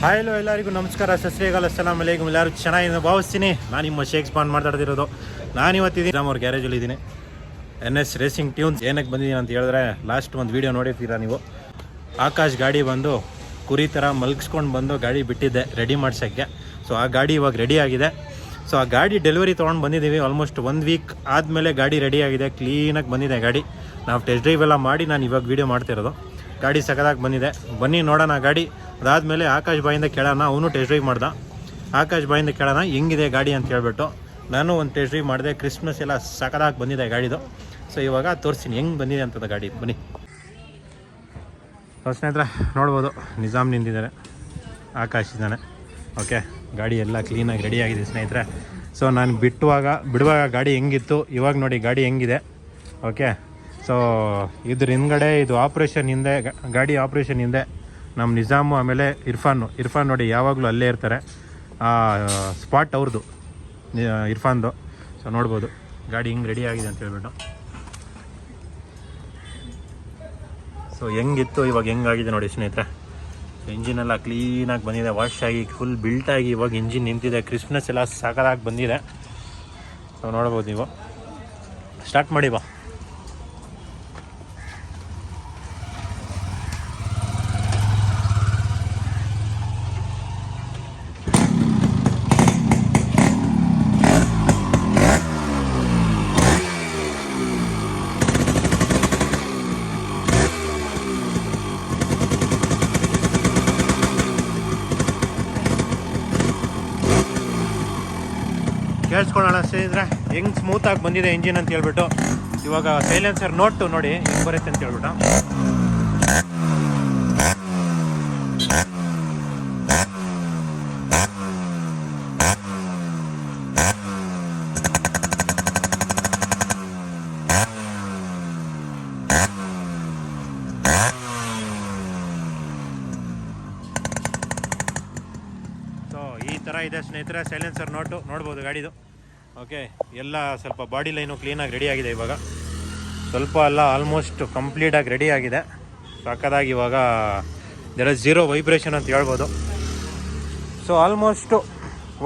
Hi hello ಎಲ್ಲರಿಗೂ ನಮಸ್ಕಾರ, ಸತ್ ಶ್ರೀ ಅಕಾಲ್, ಅಸ್ಸಲಾಮ್ ಅಲೈಕುಮ್. ಎಲ್ಲರೂ ಚೆನ್ನಾಗಿ ಭಾವಿಸ್ತೀನಿ. ನಾನು ನಿಮ್ಮ ಶೇಖ್ ಸ್ಪಾನ್ ಮಾತಾಡ್ತಿರೋದು. ನಾನಿವತ್ತಿದ್ದೀನಿ ಅವ್ರ ಗ್ಯಾರೇಜಲ್ಲಿ ಇದ್ದೀನಿ. NS ರೇಸಿಂಗ್ ಟ್ಯೂನ್ಸ್ ಏನಕ್ಕೆ ಬಂದಿದ್ದೀನಿ ಅಂತ ಹೇಳಿದ್ರೆ, ಲಾಸ್ಟ್ ಒಂದು ವೀಡಿಯೋ ನೋಡಿರ್ತೀರಾ ನೀವು. ಆಕಾಶ್ ಗಾಡಿ ಬಂದು ಕುರಿ ಥರ ಮಲಗಿಸ್ಕೊಂಡು ಬಂದು ಗಾಡಿ ಬಿಟ್ಟಿದ್ದೆ ರೆಡಿ ಮಾಡ್ಸೋಕ್ಕೆ. ಸೊ ಆ ಗಾಡಿ ಇವಾಗ ರೆಡಿ ಆಗಿದೆ. ಸೊ ಆ ಗಾಡಿ ಡೆಲಿವರಿ ತೊಗೊಂಡು ಬಂದಿದ್ದೀವಿ. ಆಲ್ಮೋಸ್ಟ್ 1 ವೀಕ್ ಆದಮೇಲೆ ಗಾಡಿ ರೆಡಿ ಆಗಿದೆ, ಕ್ಲೀನಾಗಿ ಬಂದಿದೆ ಗಾಡಿ. ನಾವು ಟೆಸ್ಟ್ ಡ್ರೈವ್ ಎಲ್ಲ ಮಾಡಿ ನಾನು ಇವಾಗ ವೀಡಿಯೋ ಮಾಡ್ತಿರೋದು. ಗಾಡಿ ಸಖತ್ತಾಗಿ ಬಂದಿದೆ, ಬನ್ನಿ ನೋಡೋಣ ಗಾಡಿ. ಅದಾದಮೇಲೆ ಆಕಾಶ್ ಬಾಯಿಂದ ಕೇಳೋಣ, ಅವನು ಟೆಸ್ಟ್ ಡ್ರೈವ್ ಮಾಡ್ದ. ಆಕಾಶ್ ಬಾಯಿಂದ ಕೇಳೋಣ ಹೆಂಗಿದೆ ಗಾಡಿ ಅಂತ ಹೇಳ್ಬಿಟ್ಟು. ನಾನು ಒಂದು ಟೆಸ್ಟ್ ಡ್ರೈವ್ ಮಾಡಿದೆ, ಕ್ರಿಸ್ಮಸ್ ಎಲ್ಲ ಸಖತ್ತಾಗಿ ಬಂದಿದೆ ಗಾಡಿದು. ಸೊ ಇವಾಗ ತೋರಿಸ್ತೀನಿ ಹೆಂಗೆ ಬಂದಿದೆ ಅಂತದ ಗಾಡಿ, ಬನ್ನಿ. ಸ್ನೇಹಿತರೆ ನೋಡ್ಬೋದು, ನಿಜಾಮ್ ನಿಂತಿದ್ದಾರೆ, ಆಕಾಶ್ ಇದ್ದಾನೆ. ಓಕೆ, ಗಾಡಿ ಎಲ್ಲ ಕ್ಲೀನಾಗಿ ರೆಡಿಯಾಗಿದೆ ಸ್ನೇಹಿತರೆ. ಸೊ ನಾನು ಬಿಡುವಾಗ ಗಾಡಿ ಹೆಂಗಿತ್ತು, ಇವಾಗ ನೋಡಿ ಗಾಡಿ ಹೆಂಗಿದೆ. ಓಕೆ, ಸೊ ಇದ್ರ ಹಿಂದ್ಗಡೆ ಇದು ಆಪ್ರೇಷನ್ ಹಿಂದೆ, ಗಾಡಿ ಆಪ್ರೇಷನ್ ಹಿಂದೆ ನಮ್ಮ ನಿಜಾಮು ಆಮೇಲೆ ಇರ್ಫಾನ್ ನೋಡಿ ಯಾವಾಗಲೂ ಅಲ್ಲೇ ಇರ್ತಾರೆ. ಸ್ಪಾಟ್ ಅವ್ರದ್ದು, ಇರ್ಫಾನ್ದು. ಸೊ ನೋಡ್ಬೋದು ಗಾಡಿ ಹಿಂಗೆ ರೆಡಿ ಆಗಿದೆ ಅಂತ ಹೇಳ್ಬಿಟ್ಟು. ಸೊ ಹೆಂಗಿತ್ತು ಇವಾಗ ಹೆಂಗಾಗಿದೆ ನೋಡಿ ಸ್ನೇಹಿತರೆ. ಇಂಜಿನೆಲ್ಲ ಕ್ಲೀನಾಗಿ ಬಂದಿದೆ, ವಾಶ್ ಆಗಿ ಫುಲ್ ಬಿಲ್ಟಾಗಿ ಇವಾಗ ಇಂಜಿನ್ ನಿಂತಿದೆ. ಕ್ರಿಸ್ಪ್ನೆಸ್ ಎಲ್ಲ ಸಾಕಾಗಿ ಬಂದಿದೆ. ಸೊ ನೋಡ್ಬೋದು ನೀವು. ಸ್ಟಾರ್ಟ್ ಮಾಡಿ ಬಾ. ಕೇಳಿಸ್ಕೊಳ್ಳೋಣ ಸ್ನೇಹಿತರೆ ಹೆಂಗೆ ಸ್ಮೂತಾಗಿ ಬಂದಿದೆ ಇಂಜಿನ್ ಅಂತ ಹೇಳ್ಬಿಟ್ಟು. ಇವಾಗ ಸೈಲೆನ್ಸರ್ ನೋಟು ನೋಡಿ ಹೆಂಗೆ ಬರುತ್ತೆ ಅಂತ ಹೇಳ್ಬಿಟ್ಟು. ಸೊ ಈ ಥರ ಇದೆ ಸ್ನೇಹಿತರೆ ಸೈಲೆನ್ಸರ್ ನೋಟು, ನೋಡ್ಬೋದು ಗಾಡಿದು. ಓಕೆ, ಎಲ್ಲ ಸ್ವಲ್ಪ ಬಾಡಿ ಲೈನು ಕ್ಲೀನಾಗಿ ರೆಡಿ ಆಗಿದೆ. ಇವಾಗ ಸ್ವಲ್ಪ ಎಲ್ಲ ಆಲ್ಮೋಸ್ಟ್ ಕಂಪ್ಲೀಟಾಗಿ ರೆಡಿ ಆಗಿದೆ. ಸಾಕಾಗಿ ಇವಾಗ ದೆರ್ ಇಸ್ 0 ವೈಬ್ರೇಷನ್ ಅಂತ ಹೇಳ್ಬೋದು. ಸೊ ಆಲ್ಮೋಸ್ಟು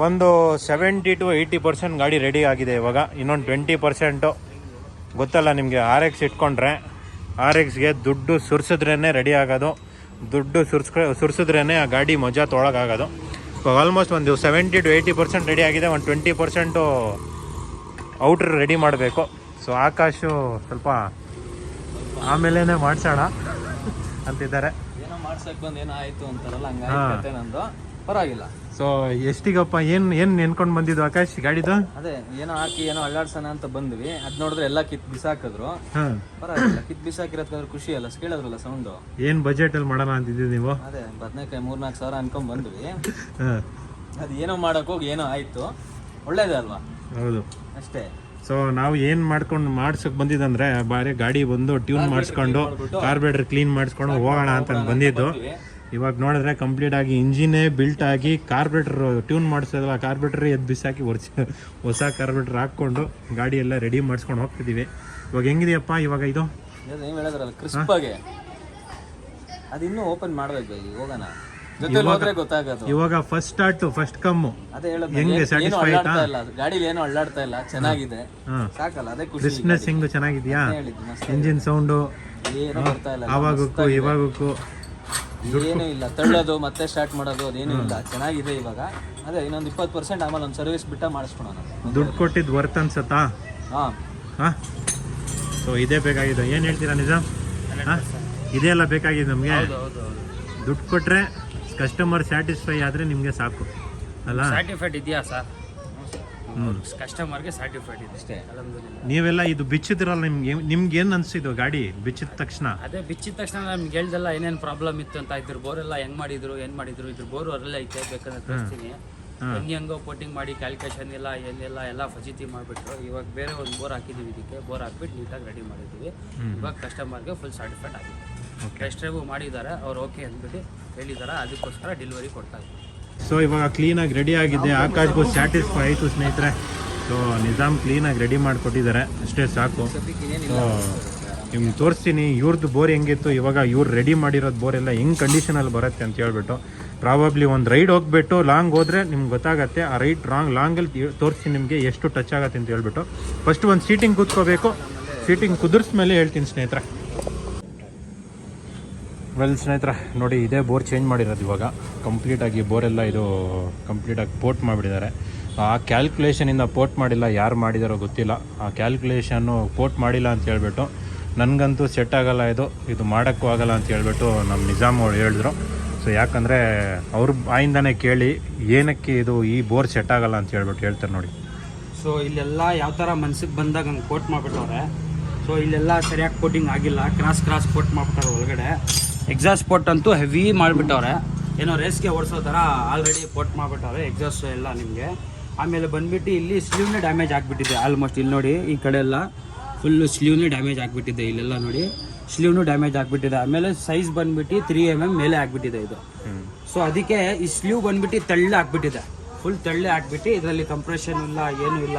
ಒಂದು 70 to 80% ಗಾಡಿ ರೆಡಿ ಆಗಿದೆ. ಇವಾಗ ಇನ್ನೊಂದು 20% ಗೊತ್ತಲ್ಲ ನಿಮಗೆ. RX ಇಟ್ಕೊಂಡ್ರೆ RXಗೆ ದುಡ್ಡು ಸುರಿಸಿದ್ರೇ ರೆಡಿ ಆಗೋದು. ದುಡ್ಡು ಸುರಿಸಿದ್ರೇ ಆ ಗಾಡಿ ಮಜಾ ತೊಳಗಾಗೋದು. ಇವಾಗ ಆಲ್ಮೋಸ್ಟ್ ಒಂದು 70 to 80% ರೆಡಿ ಆಗಿದೆ. ಒಂದು 20% ಔಟ್ರ್ ರೆಡಿ ಮಾಡಬೇಕು. ಸೊ ಆಕಾಶು ಸ್ವಲ್ಪ ಆಮೇಲೆ ಮಾಡ್ಸೋಣ ಅಂತಿದ್ದಾರೆ. ಏನೋ ಮಾಡ್ಸಕ್ಕೆ ಬಂದು ಏನೋ ಆಯಿತು ಅಂತಾರಲ್ಲ, ಹಂಗಾಯ್ತು ನಂದು. ಪರವಾಗಿಲ್ಲ. ಸೊ ಎಷ್ಟಿಗಪ್ಪ ಏನು ನೆನ್ಕೊಂಡು ಬಂದಿದ್ದು ಆಕಾಶ್ ಗಾಡಿದು? ಅದೇ ಏನೋ ಹಾಕಿ ಏನೋ ಅಳ್ಳಾಡ್ಸೋಣ ಅಂತ ಬಂದ್ವಿ. ಅದ್ ನೋಡಿದ್ರೆ ಎಲ್ಲ ಕಿತ್ ಬಿಸಾಕಿದ್ರು. ಪರವಾಗಿಲ್ಲ, ಕಿತ್ ಬಿಸಾಕಿರೋದ್ರ ಖುಷಿ ಅಲ್ಲ. ಕೇಳಿದ್ರಲ್ಲ ಸೌಂಡು. ಏನು ಬಜೆಟಲ್ಲಿ ಮಾಡೋಣ ಅಂತಿದ್ದೀವಿ ನೀವು? ಅದೇ ಬದನೆಕಾಯಿ 3-4 ಸಾವಿರ ಅನ್ಕೊಂಡ್ ಬಂದ್ವಿ. ಅದು ಏನೋ ಮಾಡಕ್ ಹೋಗಿ ಏನೋ ಆಯ್ತು. ಒಳ್ಳೇದೇ ಅಲ್ವಾ? ಹೌದು, ಅಷ್ಟೇ. ಸೊ ನಾವು ಏನು ಮಾಡ್ಸಕ್ ಬಂದಿದ್ದಂದ್ರೆ ಬಾರಿ ಗಾಡಿ ಬಂದು ಟ್ಯೂನ್ ಮಾಡಿಸ್ಕೊಂಡು ಕಾರ್ಬೇಟ್ರ್ ಕ್ಲೀನ್ ಮಾಡಿಸ್ಕೊಂಡು ಹೋಗೋಣ ಅಂತ ಬಂದಿದ್ದು. ಇವಾಗ ನೋಡಿದ್ರೆ ಕಂಪ್ಲೀಟ್ ಆಗಿ ಇಂಜಿನೇ ಬಿಲ್ಟ್ ಆಗಿ ಕಾರ್ಬೇಟ್ರ್ ಟ್ಯೂನ್ ಮಾಡಿಸೋದಲ್ಲ, ಕಾರ್ಬೇಟ್ರ್ ಎದ್ದು ಬಿಸಾಕಿ ಹೊಸ ಕಾರ್ಬೇಟ್ರ್ ಹಾಕ್ಕೊಂಡು ಗಾಡಿ ಎಲ್ಲ ರೆಡಿ ಮಾಡಿಸ್ಕೊಂಡು ಹೋಗ್ತಿದ್ದೀವಿ. ಇವಾಗ ಹೆಂಗಿದೆಯಪ್ಪ ಇವಾಗ ಇದು? ನೀವು ಹೇಳಿದ್ರಲ್ಲ ಕ್ರಿಸ್ಪ್ ಆಗಿ, ಅದು ಇನ್ನೂ ಓಪನ್ ಮಾಡ್ಬೇಕು. ಹೋಗೋಣ ಜೊತೆ ಹೋದ್ರೆ ಗೊತ್ತಾಗೋದು. ಇವಾಗ ಫಸ್ಟ್ ಸ್ಟಾರ್ಟ್ ಫಸ್ಟ್ ಕಮ್ಮು. ಅದೇ ಹೇಳೋದು, ಹೆಂಗೆ ಸ್ಯಾಟಿಸ್ಫೈ ಆಯ್ತಾ? ಗಾಡಿಲಿ ಏನೋ ಅಳ್ಳಾಡ್ತಾ ಇಲ್ಲ, ಚೆನ್ನಾಗಿದೆ, ಸಾಕಲ್ಲ. ಅದೇ ಖುಷಿ. ಕ್ರಿಸ್ಪ್ನೆಸ್ ಹೆಂಗ್ ಚೆನ್ನಾಗಿದ್ಯಾ? ಇಂಜಿನ್ ಸೌಂಡು ಏನು ಬರ್ತಾ ಇಲ್ಲ, ಆವಾಗಕ್ಕೂ ಇವಾಗಕ್ಕೂ ಏನೂ ಇಲ್ಲ. ತಳ್ಳೋದು ಮತ್ತೆ ಸ್ಟಾರ್ಟ್ ಮಾಡೋದು ಅದೇನು ಇಲ್ಲ, ಚೆನ್ನಾಗಿದೆ ಇವಾಗ. ಅದೇ ಇನ್ನೊಂದು 20% ಆಮೇಲೆ ಒಂದು ಸರ್ವಿಸ್ ಬಿಟ್ಟ ಮಾಡಿಸ್ಕೊಳೋಣ. ದುಡ್ಡು ಕೊಟ್ಟಿದ್ದು ವರ್ತ್ ಅನ್ಸತ್ತಾ? ಹಾಂ. ಸೊ ಇದೇ ಬೇಕಾಗಿದ್ದು. ಏನು ಹೇಳ್ತೀರಾ ನಿಜ? ಇದೇ ಎಲ್ಲ ಬೇಕಾಗಿದ್ದು ನಮಗೆ. ದುಡ್ಡು ಕೊಟ್ಟರೆ ಕಸ್ಟಮರ್ ಸ್ಯಾಟಿಸ್ಫೈ ಆದರೆ ನಿಮಗೆ ಸಾಕು ಅಲ್ಲ? ಸರ್ಟಿಫೈಡ್ ಇದೆಯಾ ಸರ್? ಕಸ್ಟಮರ್ಗೆ ಸರ್ಟಿಫೈಡ್ ಇದೆ ಅಷ್ಟೇ. ನೀವೆಲ್ಲ ಇದು ಬಿಚ್ಚಿದ್ರಲ್ಲ, ನಿಮ್ಗೆ ಏನು ಅನ್ಸಿದ್ದು ಗಾಡಿ ಬಿಚ್ಚಿದ ತಕ್ಷಣ? ಅದೇ ಬಿಚ್ಚಿದ ತಕ್ಷಣ ನಮ್ಗೆ ಹೇಳ್ದಲ್ಲ ಏನೇನು ಪ್ರಾಬ್ಲಮ್ ಇತ್ತು ಅಂತ. ಇದ್ರ ಬೋರೆಲ್ಲ ಹೆಂಗ್ ಮಾಡಿದ್ರು, ಏನ್ ಮಾಡಿದ್ರು, ಇದ್ರ ಬೋರ್ ಅಲ್ಲೇ ಐತೆ, ಬೇಕಾದ್ರೆ ತೋರಿಸ್ತೀನಿ. ಹೆಂಗೋ ಪೋಟಿಂಗ್ ಮಾಡಿ ಕ್ಯಾಲ್ಕುಲೇಷನ್ ಎಲ್ಲ ಎಲ್ಲ ಫಜಿತಿ ಮಾಡಿಬಿಟ್ರು. ಇವಾಗ ಬೇರೆ ಒಂದು ಬೋರ್ ಹಾಕಿದ್ದೀವಿ, ಇದಕ್ಕೆ ಬೋರ್ ಹಾಕ್ಬಿಟ್ಟು ನೀಟಾಗಿ ರೆಡಿ ಮಾಡಿದ್ದೀವಿ. ಇವಾಗ ಕಸ್ಟಮರ್ಗೆ ಫುಲ್ ಸರ್ಟಿಫೈಡ್ ಆಗಿದೆ. ಟೆಸ್ಟ್ ಡ್ರೈವ್ ಮಾಡಿದ್ದಾರೆ, ಅವ್ರು ಓಕೆ ಅಂದ್ಬಿಟ್ಟು ಹೇಳಿದ್ದಾರೆ. ಅದಕ್ಕೋಸ್ಕರ ಡೆಲಿವರಿ ಕೊಡ್ತಾ ಇದ್ದೀವಿ. ಸೊ ಇವಾಗ ಕ್ಲೀನಾಗಿ ರೆಡಿ ಆಗಿದೆ. ಆಕಾಶ್ಗೂ ಸ್ಯಾಟಿಸ್ಫೈ ಆಯಿತು ಸ್ನೇಹಿತರೆ. ಸೊ ನಿಜಾಮ್ ಕ್ಲೀನಾಗಿ ರೆಡಿ ಮಾಡಿಕೊಟ್ಟಿದ್ದಾರೆ, ಅಷ್ಟೇ ಸಾಕು. ಸೊ ನಿಮ್ಗೆ ತೋರಿಸ್ತೀನಿ ಇವ್ರದ್ದು ಬೋರ್ ಹೆಂಗಿತ್ತು, ಇವಾಗ ಇವ್ರು ರೆಡಿ ಮಾಡಿರೋದು ಬೋರ್ ಎಲ್ಲ ಹೆಂಗೆ ಕಂಡೀಷನಲ್ಲಿ ಬರುತ್ತೆ ಅಂತ ಹೇಳ್ಬಿಟ್ಟು. ಪ್ರಾಬಬ್ಲಿ ಒಂದು ರೈಡ್ ಹೋಗ್ಬಿಟ್ಟು ಲಾಂಗ್ ಹೋದರೆ ನಿಮ್ಗೆ ಗೊತ್ತಾಗತ್ತೆ ಆ ರೈಡ್ ಲಾಂಗಲ್ಲಿ ತೋರಿಸಿ ನಿಮಗೆ ಎಷ್ಟು ಟಚ್ ಆಗುತ್ತೆ ಅಂತ ಹೇಳ್ಬಿಟ್ಟು. ಫಸ್ಟ್ ಒಂದು ಸೀಟಿಂಗ್ ಕೂತ್ಕೋಬೇಕು, ಸೀಟಿಂಗ್ ಕುದುರ್ಸ್ಮೇಲೆ ಹೇಳ್ತೀನಿ ಸ್ನೇಹಿತರೆ. ವೆಲ್ ಸ್ನೇಹಿತರೆ ನೋಡಿ, ಇದೇ ಬೋರ್ ಚೇಂಜ್ ಮಾಡಿರೋದು ಇವಾಗ ಕಂಪ್ಲೀಟಾಗಿ. ಬೋರೆಲ್ಲ ಇದು ಕಂಪ್ಲೀಟಾಗಿ ಪೋರ್ಟ್ ಮಾಡಿಬಿಟ್ಟಿದ್ದಾರೆ. ಆ ಕ್ಯಾಲ್ಕುಲೇಷನಿಂದ ಪೋರ್ಟ್ ಮಾಡಿಲ್ಲ, ಯಾರು ಮಾಡಿದಾರೋ ಗೊತ್ತಿಲ್ಲ. ಆ ಕ್ಯಾಲ್ಕುಲೇಷನ್ನು ಪೋರ್ಟ್ ಮಾಡಿಲ್ಲ ಅಂತ ಹೇಳ್ಬಿಟ್ಟು ನನಗಂತೂ ಸೆಟ್ ಆಗೋಲ್ಲ, ಇದು ಮಾಡೋಕ್ಕೂ ಆಗೋಲ್ಲ ಅಂತ ಹೇಳ್ಬಿಟ್ಟು ನಮ್ಮ ನಿಜಾಮ್ ಅವ್ರು ಹೇಳಿದ್ರು. ಸೊ ಯಾಕಂದರೆ ಅವ್ರ ಬಾಯಿಂದನೇ ಕೇಳಿ ಏನಕ್ಕೆ ಈ ಬೋರ್ ಸೆಟ್ ಆಗೋಲ್ಲ ಅಂತ ಹೇಳ್ಬಿಟ್ಟು ಹೇಳ್ತಾರೆ ನೋಡಿ. ಸೊ ಇಲ್ಲೆಲ್ಲ ಯಾವ ಥರ ಮನ್ಸಿಗೆ ಬಂದಾಗ ಹಂಗೆ ಕೋಟ್ ಮಾಡಿಬಿಟ್ಟವ್ರೆ. ಸೊ ಇಲ್ಲೆಲ್ಲ ಸರಿಯಾಗಿ ಕೋಟಿಂಗ್ ಆಗಿಲ್ಲ, ಕ್ರಾಸ್ ಕೋಟ್ ಮಾಡ್ಬಿಟ್ಟವ್ರೆ ಒಳಗಡೆ. ಎಕ್ಸಾಸ್ಟ್ ಪೋರ್ಟ್ ಅಂತೂ ಹೆವಿ ಮಾಡಿಬಿಟ್ಟವ್ರೆ, ಏನೋ ರೇಸ್ಗೆ ಓಡಿಸೋ ಥರ ಆಲ್ರೆಡಿ ಪೋರ್ಟ್ ಮಾಡಿಬಿಟ್ಟವ್ರೆ ಎಕ್ಸಾಸ್ಟ್ ಎಲ್ಲ ನಿಮಗೆ. ಆಮೇಲೆ ಬಂದುಬಿಟ್ಟು ಇಲ್ಲಿ ಸ್ಲೀವ್ನೇ ಡ್ಯಾಮೇಜ್ ಆಗಿಬಿಟ್ಟಿದೆ ಆಲ್ಮೋಸ್ಟ್. ಇಲ್ಲಿ ನೋಡಿ ಈ ಕಡೆ ಎಲ್ಲ ಫುಲ್ಲು ಸ್ಲೀವ್ನೇ ಡ್ಯಾಮೇಜ್ ಆಗಿಬಿಟ್ಟಿದೆ, ಇಲ್ಲೆಲ್ಲ ನೋಡಿ ಸ್ಲೀವ್ನು ಡ್ಯಾಮೇಜ್ ಆಗಿಬಿಟ್ಟಿದೆ. ಆಮೇಲೆ ಸೈಜ್ ಬಂದುಬಿಟ್ಟು 3mm ಮೇಲೆ ಆಗಿಬಿಟ್ಟಿದೆ ಇದು. ಸೊ ಅದಕ್ಕೆ ಈ ಸ್ಲೀವ್ ಬಂದುಬಿಟ್ಟು ತೆಳ್ಳೆ ಆಗಿಬಿಟ್ಟಿದೆ, ಫುಲ್ ತೆಳ್ಳೆ ಆಗಿಬಿಟ್ಟು ಇದರಲ್ಲಿ ಕಂಪ್ರೆಷನ್ ಇಲ್ಲ, ಏನೂ ಇಲ್ಲ.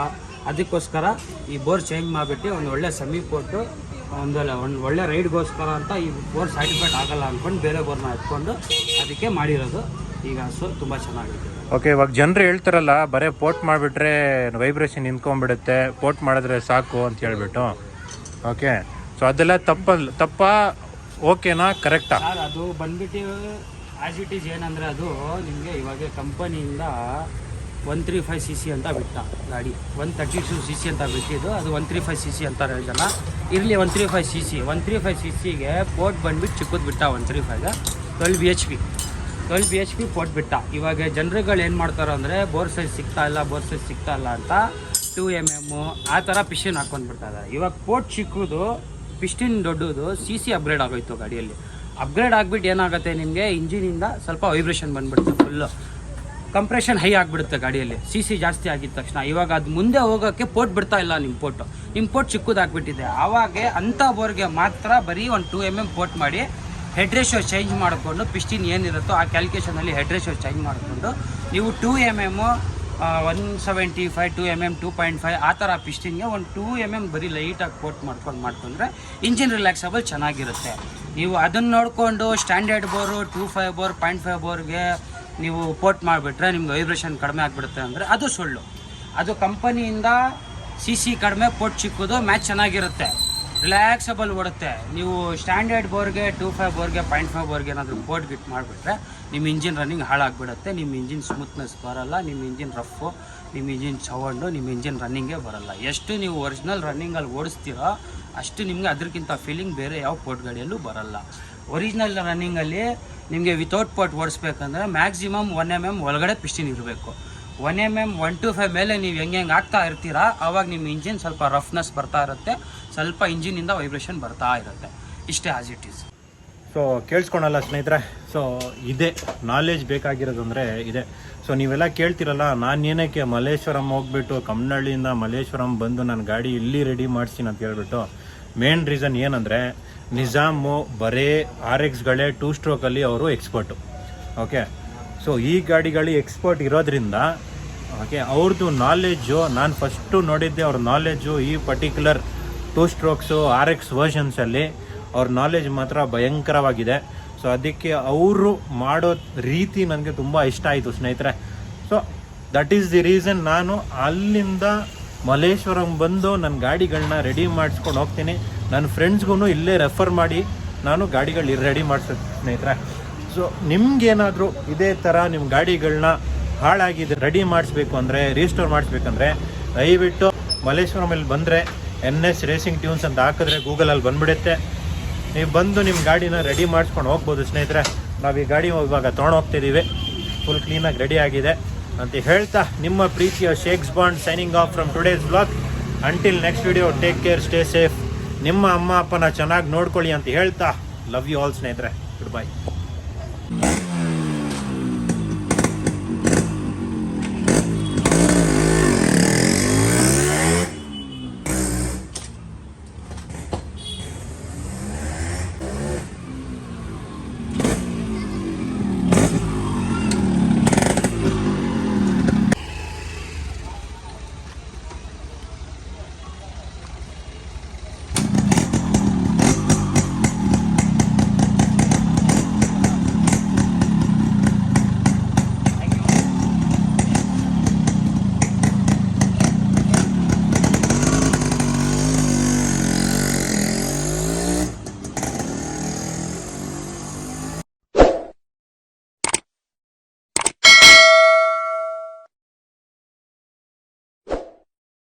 ಅದಕ್ಕೋಸ್ಕರ ಈ ಬೋರ್ ಚೇಂಜ್ ಮಾಡಿಬಿಟ್ಟು ಒಂದು ಒಳ್ಳೆ ಸೆಮಿ ಕೊಟ್ಟು ಒಂದು ಒಳ್ಳೆ ರೈಡ್ಗೋಸ್ಕರ ಅಂತ ಈ ಬೋರ್ ಸ್ಯಾಟಿಸ್ಫೈಡ್ ಆಗಲ್ಲ ಅಂದ್ಕೊಂಡು ಬೇರೆ ಬೋರ್ನ ಎತ್ಕೊಂಡು ಅದಕ್ಕೆ ಮಾಡಿರೋದು ಈಗ. ಸೊ ತುಂಬ ಚೆನ್ನಾಗಿದೆ. ಓಕೆ, ಇವಾಗ ಜನರು ಹೇಳ್ತಾರಲ್ಲ ಬರೀ ಪೋರ್ಟ್ ಮಾಡಿಬಿಟ್ರೆ ವೈಬ್ರೇಷನ್ ನಿಂತ್ಕೊಂಡ್ಬಿಡುತ್ತೆ, ಪೋರ್ಟ್ ಮಾಡಿದ್ರೆ ಸಾಕು ಅಂತ ಹೇಳ್ಬಿಟ್ಟು. ಓಕೆ, ಸೊ ಅದೆಲ್ಲ ತಪ್ಪ ಓಕೆನಾ, ಕರೆಕ್ಟಾ? ಸರ್ ಅದು ಬಂದ್ಬಿಟ್ಟು ಆ್ಯಸ್ ಇಟ್ ಈಸ್ ಏನಂದರೆ ಅದು ನಿಮಗೆ ಇವಾಗ ಕಂಪನಿಯಿಂದ 135cc ಅಂತ ಬಿಟ್ಟ ಗಾಡಿ, 132cc ಅಂತ ಬಿಟ್ಟಿದ್ದು, ಅದು 135cc ಅಂತ ಹೇಳಿದಲ್ಲ. ಇರಲಿ 135cc ಪೋರ್ಟ್ ಬಂದ್ಬಿಟ್ಟು ಚಿಕ್ಕದು ಬಿಟ್ಟ 135ಗೆ 12 bhp ಪೋರ್ಟ್ ಬಿಟ್ಟ. ಇವಾಗ ಜನರುಗಳು ಏನು ಮಾಡ್ತಾರೆ ಅಂದರೆ ಬೋರ್ ಸೈಜ್ ಸಿಗ್ತಾ ಇಲ್ಲ ಅಂತ 2mm ಆ ಥರ ಪಿಸ್ಟಿನ್ ಹಾಕ್ಕೊಂಡ್ಬಿಡ್ತಾರೆ. ಇವಾಗ ಪೋರ್ಟ್ ಚಿಕ್ಕದು, ಪಿಸ್ಟಿನ್ ದೊಡ್ಡದು, CC ಅಪ್ಗ್ರೇಡ್ ಆಗೋಯ್ತು ಗಾಡಿಯಲ್ಲಿ. ಅಪ್ಗ್ರೇಡ್ ಆಗಿಬಿಟ್ಟು ಏನಾಗುತ್ತೆ ನಿಮಗೆ ಇಂಜಿನಿಂದ ಸ್ವಲ್ಪ ವೈಬ್ರೇಷನ್ ಬಂದುಬಿಡುತ್ತೆ, ಫುಲ್ಲು ಕಂಪ್ರೆಷನ್ ಹೈ ಆಗಿಬಿಡುತ್ತೆ ಗಾಡಿಯಲ್ಲಿ CC ಜಾಸ್ತಿ ಆಗಿದ ತಕ್ಷಣ. ಇವಾಗ ಅದು ಮುಂದೆ ಹೋಗೋಕ್ಕೆ ಪೋರ್ಟ್ ಬಿಡ್ತಾ ಇಲ್ಲ, ನಿಮ್ಮ ಪೋರ್ಟ್ ಚಿಕ್ಕದಾಗ್ಬಿಟ್ಟಿದೆ. ಆವಾಗ ಅಂಥ ಬೋರ್ಗೆ ಮಾತ್ರ ಬರೀ ಒಂದು 2mm ಪೋರ್ಟ್ ಮಾಡಿ ಹೆಡ್ ರೇಷಿಯೋ ಚೇಂಜ್ ಮಾಡಿಕೊಂಡು ಪಿಸ್ಟಿನ್ ಏನಿರುತ್ತೋ ಆ ಕ್ಯಾಲ್ಕುಲೇಷನಲ್ಲಿ ಹೆಡ್ ರೇಷಿಯೋ ಚೇಂಜ್ ಮಾಡಿಕೊಂಡು ನೀವು 2mm 175 2mm 2.5 ಆ ಥರ ಪಿಸ್ಟಿನ್ಗೆ ಒಂದು 2mm ಬರೀ ಲೈಟಾಗಿ ಪೋರ್ಟ್ ಮಾಡ್ಕೊಂಡ್ರೆ ಇಂಜಿನ್ ರಿಲ್ಯಾಕ್ಸಬಲ್ ಚೆನ್ನಾಗಿರುತ್ತೆ. ನೀವು ಅದನ್ನು ನೋಡಿಕೊಂಡು ಸ್ಟ್ಯಾಂಡರ್ಡ್ ಬೋರು 2.5 ಬೋರ್ 0.5 ಬೋರ್ಗೆ ನೀವು ಪೋರ್ಟ್ ಮಾಡಿಬಿಟ್ರೆ ನಿಮ್ಗೆ ವೈಬ್ರೇಷನ್ ಕಡಿಮೆ ಆಗಿಬಿಡುತ್ತೆ ಅಂದರೆ ಅದು ಸುಳ್ಳು. ಅದು ಕಂಪನಿಯಿಂದ CC ಕಡಿಮೆ, ಪೋರ್ಟ್ ಚಿಕ್ಕದು, ಮ್ಯಾಚ್ ಚೆನ್ನಾಗಿರುತ್ತೆ, ರಿಲ್ಯಾಕ್ಸಬಲ್ ಓಡುತ್ತೆ. ನೀವು ಸ್ಟ್ಯಾಂಡರ್ಡ್ ಬೋರ್ಗೆ 2.5 ಬೋರ್ಗೆ 0.5 ಬೋರ್ಗೆ ಏನಾದರೂ ಪೋರ್ಟ್ ಗಿಟ್ ಮಾಡಿಬಿಟ್ರೆ ನಿಮ್ಮ ಇಂಜಿನ್ ರನ್ನಿಂಗ್ ಹಾಳಾಗಿಬಿಡುತ್ತೆ, ನಿಮ್ಮ ಇಂಜಿನ್ ಸ್ಮೂತ್ನೆಸ್ ಬರೋಲ್ಲ, ನಿಮ್ಮ ಇಂಜಿನ್ ರಫ್ಫು, ನಿಮ್ಮ ಇಂಜಿನ್ ಸೌಂಡು, ನಿಮ್ಮ ಇಂಜಿನ್ ರನ್ನಿಂಗೇ ಬರೋಲ್ಲ. ಎಷ್ಟು ನೀವು ಒರಿಜಿನಲ್ ರನ್ನಿಂಗಲ್ಲಿ ಓಡಿಸ್ತೀರೋ ಅಷ್ಟು ನಿಮಗೆ ಅದಕ್ಕಿಂತ ಫೀಲಿಂಗ್ ಬೇರೆ ಯಾವ ಪೋರ್ಟ್ ಗಾಡಿಯಲ್ಲೂ ಬರೋಲ್ಲ. ಒರಿಜಿನಲ್ ರನ್ನಿಂಗಲ್ಲಿ ನಿಮಗೆ ವಿತೌಟ್ ಪೋರ್ಟ್ ಓಡಿಸ್ಬೇಕಂದ್ರೆ ಮ್ಯಾಕ್ಸಿಮಮ್ 1mm ಒಳಗಡೆ ಪಿಸ್ಟಿನ್ ಇರಬೇಕು. 1mm 125 ಮೇಲೆ ನೀವು ಹೆಂಗೆ ಆಗ್ತಾ ಇರ್ತೀರಾ ಆವಾಗ ನಿಮ್ಮ ಇಂಜಿನ್ ಸ್ವಲ್ಪ ರಫ್ನೆಸ್ ಬರ್ತಾ ಇರುತ್ತೆ, ಸ್ವಲ್ಪ ಇಂಜಿನಿಂದ ವೈಬ್ರೇಷನ್ ಬರ್ತಾ ಇರುತ್ತೆ. ಇಷ್ಟೇ ಆಸ್ ಇಟ್ ಈಸ್. ಸೊ ಕೇಳಿಸ್ಕೊಳಲ್ಲ ಸ್ನೇಹಿತರೆ. ಸೊ ಇದೇ ನಾಲೆಜ್ ಬೇಕಾಗಿರೋದು ಅಂದರೆ ಇದೆ. ಸೊ ನೀವೆಲ್ಲ ಕೇಳ್ತಿರಲ್ಲ, ನಾನು ಏನಕ್ಕೆ ಮಲ್ಲೇಶ್ವರಂ ಹೋಗ್ಬಿಟ್ಟು ಕಮ್ಮನಹಳ್ಳಿಯಿಂದ ಮಲ್ಲೇಶ್ವರಂ ಬಂದು ನನ್ನ ಗಾಡಿ ಇಲ್ಲಿ ರೆಡಿ ಮಾಡಿಸ್ತೀನಿ ಅಂತ ಹೇಳ್ಬಿಟ್ಟು. ಮೇನ್ ರೀಸನ್ ಏನಂದರೆ ನಿಜಾಮು ಬರೇ RXಗಳೇ 2 ಸ್ಟ್ರೋಕಲ್ಲಿ ಅವರು ಎಕ್ಸ್ಪರ್ಟು. ಓಕೆ, ಸೊ ಈ ಗಾಡಿಗಳು ಎಕ್ಸ್ಪರ್ಟ್ ಇರೋದ್ರಿಂದ ಓಕೆ ಅವ್ರದ್ದು ನಾಲೆಡ್ಜು, ನಾನು ಫಸ್ಟು ನೋಡಿದ್ದೆ ಅವ್ರ ನಾಲೆಡ್ಜು ಈ ಪರ್ಟಿಕ್ಯುಲರ್ 2 ಸ್ಟ್ರೋಕ್ಸು RX ವರ್ಷನ್ಸಲ್ಲಿ ಅವ್ರ ನಾಲೆಜ್ ಮಾತ್ರ ಭಯಂಕರವಾಗಿದೆ. ಸೊ ಅದಕ್ಕೆ ಅವರು ಮಾಡೋ ರೀತಿ ನನಗೆ ತುಂಬ ಇಷ್ಟ ಆಯಿತು ಸ್ನೇಹಿತರೆ. So that is the reason ನಾನು ಅಲ್ಲಿಂದ ಮಲ್ಲೇಶ್ವರಂ ಬಂದು ನನ್ನ ಗಾಡಿಗಳನ್ನ ರೆಡಿ ಮಾಡಿಸ್ಕೊಂಡು ಹೋಗ್ತೀನಿ. ನನ್ನ ಫ್ರೆಂಡ್ಸ್ಗೂ ಇಲ್ಲೇ ರೆಫರ್ ಮಾಡಿ ನಾನು ಗಾಡಿಗಳು ರೆಡಿ ಮಾಡಿಸ್ತೀನಿ ಸ್ನೇಹಿತರೆ. ಸೊ ನಿಮ್ಗೇನಾದರೂ ಇದೇ ಥರ ನಿಮ್ಮ ಗಾಡಿಗಳನ್ನ ಹಾಳಾಗಿದೆ ರೆಡಿ ಮಾಡಿಸ್ಬೇಕು ಅಂದರೆ, ರೀಸ್ಟೋರ್ ಮಾಡಿಸ್ಬೇಕಂದ್ರೆ ದಯವಿಟ್ಟು ಮಲ್ಲೇಶ್ವರಮಲ್ಲಿ ಬಂದರೆ NS ರೇಸಿಂಗ್ ಟ್ಯೂನ್ಸ್ ಅಂತ ಹಾಕಿದ್ರೆ ಗೂಗಲಲ್ಲಿ ಬಂದುಬಿಡುತ್ತೆ. ನೀವು ಬಂದು ನಿಮ್ಮ ಗಾಡಿನ ರೆಡಿ ಮಾಡಿಸ್ಕೊಂಡು ಹೋಗ್ಬೋದು ಸ್ನೇಹಿತರೆ. ನಾವು ಈ ಗಾಡಿ ಇವಾಗ ತೊಗೊಂಡೋಗ್ತಿದ್ದೀವಿ, ಫುಲ್ ಕ್ಲೀನಾಗಿ ರೆಡಿ ಆಗಿದೆ ಅಂತ ಹೇಳ್ತಾ ನಿಮ್ಮ ಪ್ರೀತಿಯ shakes bond signing off from today's vlog. Until next video, take care, stay safe. ನಿಮ್ಮ ಅಮ್ಮ ಅಪ್ಪನ ಚೆನ್ನಾಗಿ ನೋಡ್ಕೊಳ್ಳಿ ಅಂತ ಹೇಳ್ತಾ ಲವ್ ಯು ಆಲ್ ಸ್ನೇಹಿತರೆ. Good bye.